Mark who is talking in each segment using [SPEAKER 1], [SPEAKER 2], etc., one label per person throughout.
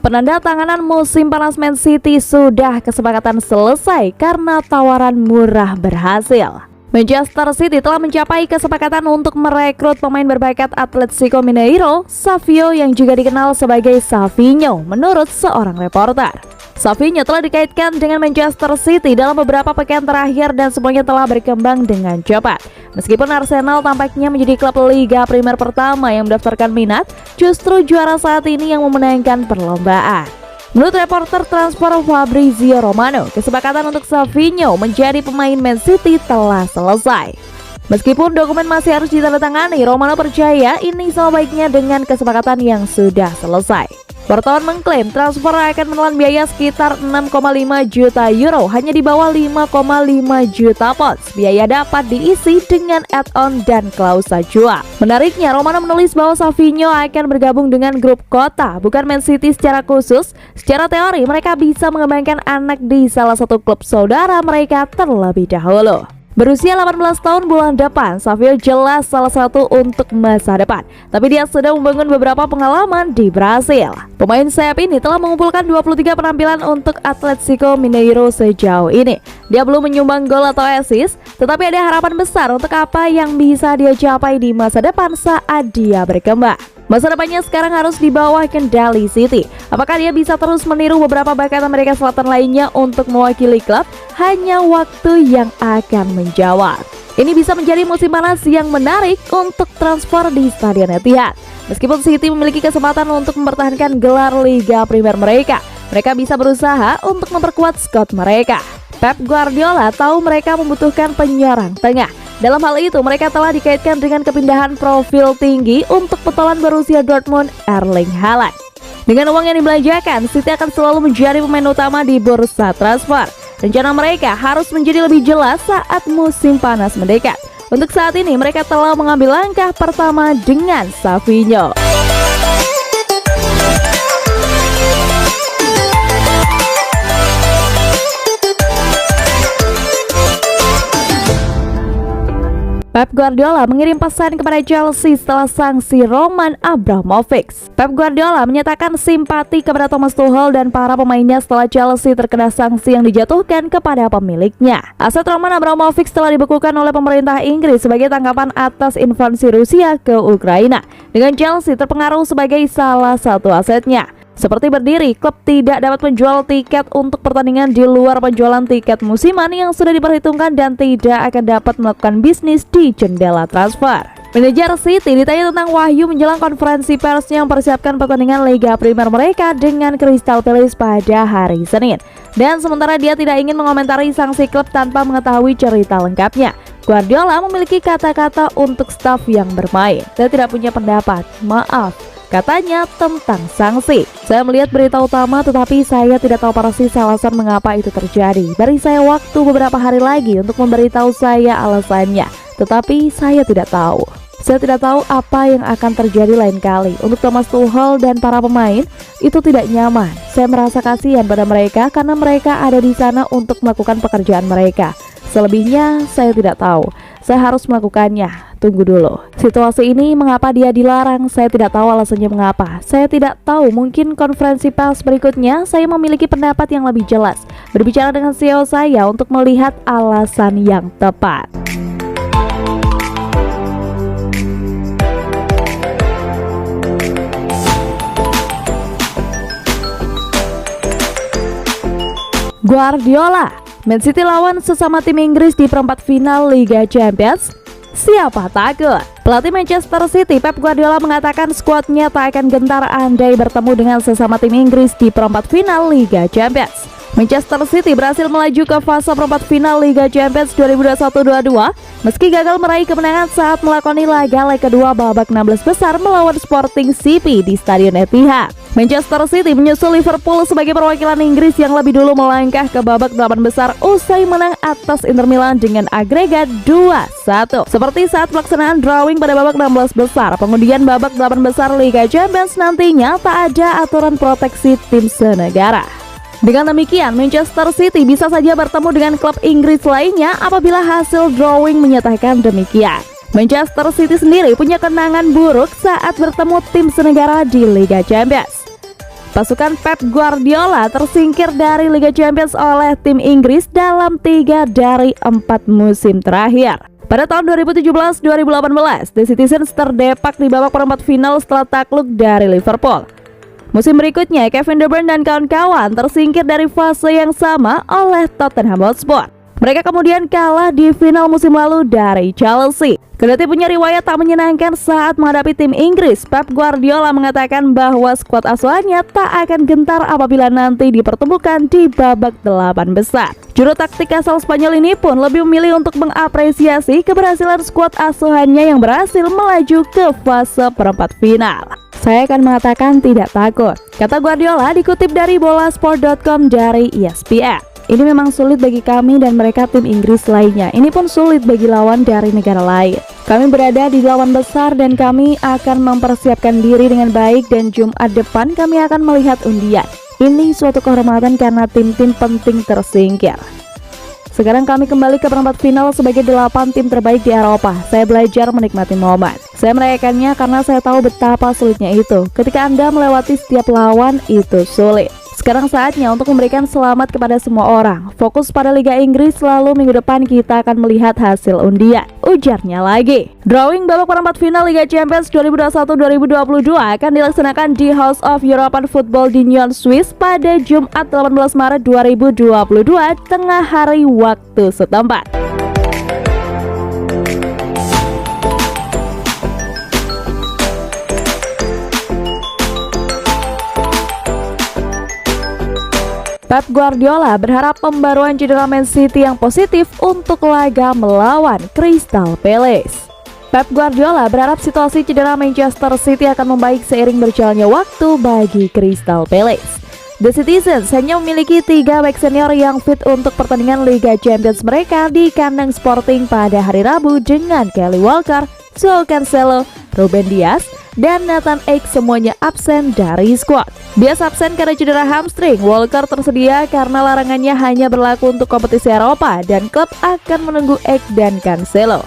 [SPEAKER 1] Penandatanganan musim panas Man City sudah kesepakatan selesai karena tawaran murah berhasil. Manchester City telah mencapai kesepakatan untuk merekrut pemain berbakat Atletico Mineiro, Savio, yang juga dikenal sebagai Savinho menurut seorang reporter. Savinho telah dikaitkan dengan Manchester City dalam beberapa pekan terakhir dan semuanya telah berkembang dengan cepat. Meskipun Arsenal tampaknya menjadi klub Liga Primer pertama yang mendaftarkan minat, justru juara saat ini yang memenangkan perlombaan. Menurut reporter transfer Fabrizio Romano, kesepakatan untuk Savinho menjadi pemain Man City telah selesai. Meskipun dokumen masih harus ditandatangani, Romano percaya ini sama baiknya dengan kesepakatan yang sudah selesai. Wartawan mengklaim transfer akan menelan biaya sekitar 6,5 juta euro, hanya di bawah 5,5 juta pounds. Biaya dapat diisi dengan add-on dan klausa jual. Menariknya, Romano menulis bahwa Savinho akan bergabung dengan grup kota, bukan Man City secara khusus. Secara teori, mereka bisa mengembangkan anak di salah satu klub saudara mereka terlebih dahulu. Berusia 18 tahun bulan depan, Savio jelas salah satu untuk masa depan. Tapi dia sudah membangun beberapa pengalaman di Brasil. Pemain sayap ini telah mengumpulkan 23 penampilan untuk Atletico Mineiro sejauh ini. Dia belum menyumbang gol atau assist, tetapi ada harapan besar untuk apa yang bisa dia capai di masa depan saat dia berkembang. Masa depannya sekarang harus di bawah kendali City. Apakah dia bisa terus meniru beberapa bakat Amerika Selatan lainnya untuk mewakili klub? Hanya waktu yang akan menjawab. Ini bisa menjadi musim panas yang menarik untuk transfer di Stadion Etihad. Meskipun City memiliki kesempatan untuk mempertahankan gelar Liga Primer mereka, mereka bisa berusaha untuk memperkuat squad mereka. Pep Guardiola tahu mereka membutuhkan penyerang tengah. Dalam hal itu, mereka telah dikaitkan dengan kepindahan profil tinggi untuk petolan Borussia Dortmund, Erling Haaland. Dengan uang yang dibelanjakan, City akan selalu menjadi pemain utama di bursa transfer. Rencana mereka harus menjadi lebih jelas saat musim panas mendekat. Untuk saat ini, mereka telah mengambil langkah pertama dengan Savinho. Pep Guardiola mengirim pesan kepada Chelsea setelah sanksi Roman Abramovich. Pep Guardiola menyatakan simpati kepada Thomas Tuchel dan para pemainnya setelah Chelsea terkena sanksi yang dijatuhkan kepada pemiliknya. Aset Roman Abramovich telah dibekukan oleh pemerintah Inggris sebagai tanggapan atas invasi Rusia ke Ukraina, dengan Chelsea terpengaruh sebagai salah satu asetnya. Seperti berdiri, klub tidak dapat menjual tiket untuk pertandingan di luar penjualan tiket musiman yang sudah diperhitungkan dan tidak akan dapat melakukan bisnis di jendela transfer. Manajer City ditanya tentang wahyu menjelang konferensi persnya yang mempersiapkan pertandingan Liga Primer mereka dengan Crystal Palace pada hari Senin. Dan sementara dia tidak ingin mengomentari sanksi klub tanpa mengetahui cerita lengkapnya, Guardiola memiliki kata-kata untuk staf yang bermain. Saya tidak punya pendapat, maaf, katanya tentang sanksi. Saya melihat berita utama tetapi saya tidak tahu persis alasan mengapa itu terjadi. Beri saya waktu beberapa hari lagi untuk memberitahu saya alasannya, tetapi saya tidak tahu. Saya tidak tahu apa yang akan terjadi lain kali. Untuk Thomas Tuchel dan para pemain, itu tidak nyaman. Saya merasa kasihan pada mereka karena mereka ada di sana untuk melakukan pekerjaan mereka. Selebihnya saya tidak tahu. Saya harus melakukannya. Tunggu dulu. Situasi ini mengapa dia dilarang? Saya tidak tahu alasannya mengapa. Saya tidak tahu, mungkin konferensi pers berikutnya saya memiliki pendapat yang lebih jelas. Berbicara dengan CEO saya untuk melihat alasan yang tepat. Guardiola, Man City lawan sesama tim Inggris di perempat final Liga Champions. Siapa takut? Pelatih Manchester City Pep Guardiola mengatakan skuadnya tak akan gentar andai bertemu dengan sesama tim Inggris di perempat final Liga Champions. Manchester City berhasil melaju ke fase perempat final Liga Champions 2021-22 meski gagal meraih kemenangan saat melakoni laga leg kedua babak 16 besar melawan Sporting CP di Stadion Etihad. Manchester City menyusul Liverpool sebagai perwakilan Inggris yang lebih dulu melangkah ke babak 8 besar usai menang atas Inter Milan dengan agregat 2-1. Seperti saat pelaksanaan drawing pada babak 16 besar, pengundian babak 8 besar Liga Champions nantinya tak ada aturan proteksi tim senegara. Dengan demikian, Manchester City bisa saja bertemu dengan klub Inggris lainnya apabila hasil drawing menyatakan demikian. Manchester City sendiri punya kenangan buruk saat bertemu tim senegara di Liga Champions. Pasukan Pep Guardiola tersingkir dari Liga Champions oleh tim Inggris dalam 3 dari 4 musim terakhir. Pada tahun 2017-2018, The Citizens terdepak di babak perempat final setelah takluk dari Liverpool. Musim berikutnya, Kevin De Bruyne dan kawan-kawan tersingkir dari fase yang sama oleh Tottenham Hotspur. Mereka kemudian kalah di final musim lalu dari Chelsea. Kendati punya riwayat tak menyenangkan saat menghadapi tim Inggris, Pep Guardiola mengatakan bahwa skuad asuhannya tak akan gentar apabila nanti dipertemukan di babak 8 besar. Juru taktik asal Spanyol ini pun lebih memilih untuk mengapresiasi keberhasilan skuad asuhannya yang berhasil melaju ke fase perempat final. Saya akan mengatakan tidak takut, kata Guardiola dikutip dari bolasport.com dari ESPN. Ini memang sulit bagi kami dan mereka tim Inggris lainnya. Ini pun sulit bagi lawan dari negara lain. Kami berada di 8 besar dan kami akan mempersiapkan diri dengan baik dan Jumat depan kami akan melihat undian. Ini suatu kehormatan karena tim-tim penting tersingkir. Sekarang kami kembali ke perempat final sebagai 8 tim terbaik di Eropa. Saya belajar menikmati momen. Saya merayakannya karena saya tahu betapa sulitnya itu. Ketika Anda melewati setiap lawan itu sulit. Sekarang saatnya untuk memberikan selamat kepada semua orang. Fokus pada Liga Inggris, lalu minggu depan kita akan melihat hasil undian, ujarnya lagi. Drawing babak perempat final Liga Champions 2021-2022 akan dilaksanakan di House of European Football di Nyon, Swiss pada Jumat 18 Maret 2022 tengah hari waktu setempat. Pep Guardiola berharap pembaruan cedera Man City yang positif untuk laga melawan Crystal Palace. Pep Guardiola berharap situasi cedera Manchester City akan membaik seiring berjalannya waktu bagi Crystal Palace. The Citizens hanya memiliki 3 bek senior yang fit untuk pertandingan Liga Champions mereka di kandang Sporting pada hari Rabu dengan Kyle Walker, Joao Cancelo, Ruben Dias, dan Nathan Ake semuanya absen dari skuad. Dias absen karena cedera hamstring. Walker tersedia karena larangannya hanya berlaku untuk kompetisi Eropa dan klub akan menunggu Ake dan Cancelo.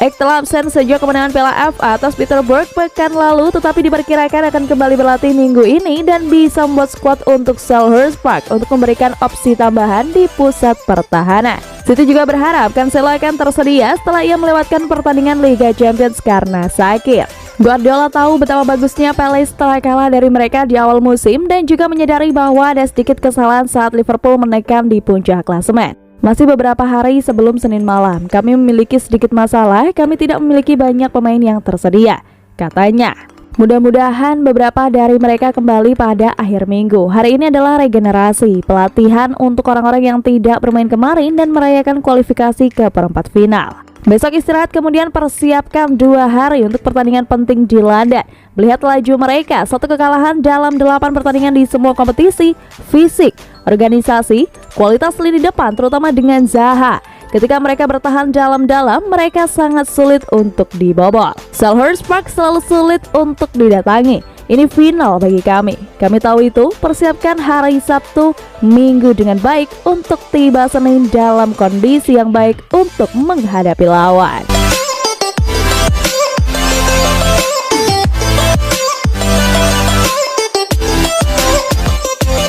[SPEAKER 1] Ake telah absen sejak kemenangan Piala FA atas Peterborough pekan lalu, tetapi diperkirakan akan kembali berlatih minggu ini dan bisa membuat skuad untuk Selhurst Park untuk memberikan opsi tambahan di pusat pertahanan. City juga berharap Cancelo akan tersedia setelah ia melewatkan pertandingan Liga Champions karena sakit. Guardiola tahu betapa bagusnya Palace setelah kalah dari mereka di awal musim dan juga menyadari bahwa ada sedikit kesalahan saat Liverpool menekan di puncak klasemen. Masih beberapa hari sebelum Senin malam, kami memiliki sedikit masalah, kami tidak memiliki banyak pemain yang tersedia, katanya. Mudah-mudahan beberapa dari mereka kembali pada akhir minggu. Hari ini adalah regenerasi, pelatihan untuk orang-orang yang tidak bermain kemarin dan merayakan kualifikasi ke perempat final. Besok istirahat kemudian persiapkan 2 hari untuk pertandingan penting di London. Melihat laju mereka, 1 kekalahan dalam 8 pertandingan di semua kompetisi, fisik, organisasi, kualitas lini depan terutama dengan Zaha. Ketika mereka bertahan dalam-dalam, mereka sangat sulit untuk dibobol. Selhurst Park selalu sulit untuk didatangi. Ini final bagi kami. Kami tahu itu, persiapkan hari Sabtu, Minggu dengan baik untuk tiba Senin dalam kondisi yang baik untuk menghadapi lawan.